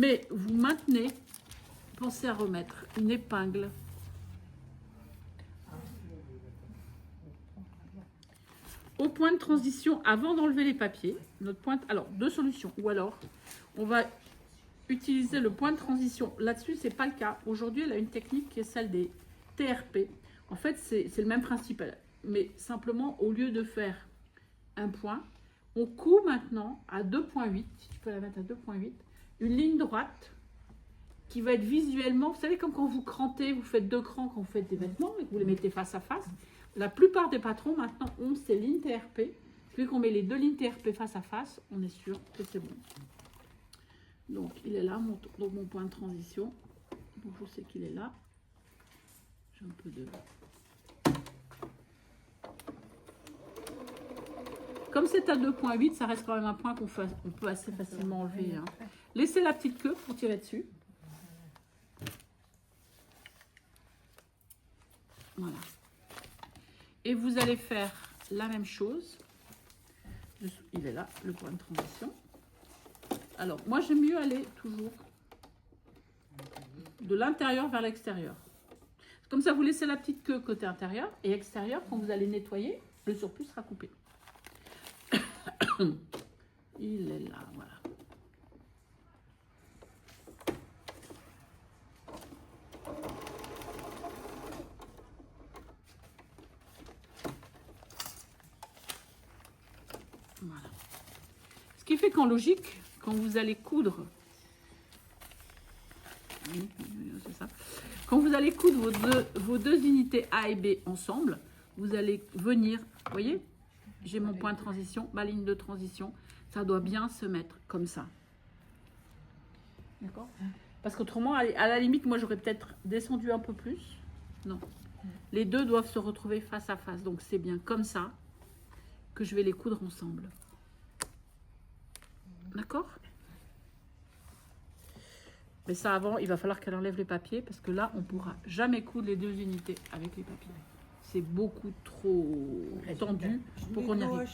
Mais vous maintenez, pensez à remettre une épingle au point de transition avant d'enlever les papiers. Notre point, alors, deux solutions. Ou alors, on va utiliser le point de transition. Là-dessus, ce n'est pas le cas. Aujourd'hui, elle a une technique qui est celle des TRP. En fait, c'est le même principe. Mais simplement, au lieu de faire un point, on coud maintenant à 2,8. Si tu peux la mettre à 2,8. Une ligne droite qui va être visuellement... Vous savez, comme quand vous crantez, vous faites deux crans quand vous faites des vêtements et que vous les mettez face à face. La plupart des patrons maintenant ont ces lignes TRP. Vu qu'on met les deux lignes TRP face à face, on est sûr que c'est bon. Donc il est là, mon point de transition. Donc je sais qu'il est là. J'ai un peu de... Comme c'est à 2,8, ça reste quand même un point qu'on peut assez facilement enlever. Hein. Laissez la petite queue pour tirer dessus. Voilà. Et vous allez faire la même chose. Il est là, le point de transition. Alors, moi, j'aime mieux aller toujours de l'intérieur vers l'extérieur. Comme ça, vous laissez la petite queue côté intérieur et extérieur. Quand vous allez nettoyer, le surplus sera coupé. Il est là, voilà. Voilà. Ce qui fait qu'en logique, quand vous allez coudre, c'est ça. Quand vous allez coudre vos deux unités A et B ensemble, vous allez venir, vous voyez, j'ai mon point de transition, ma ligne de transition, ça doit bien se mettre comme ça. D'accord? Parce qu'autrement, à la limite, moi j'aurais peut-être descendu un peu plus. Non. Les deux doivent se retrouver face à face. Donc c'est bien comme ça que je vais les coudre ensemble. D'accord? Mais ça avant, il va falloir qu'elle enlève les papiers parce que là, on ne pourra jamais coudre les deux unités avec les papiers. C'est beaucoup trop tendu pour qu'on y arrive.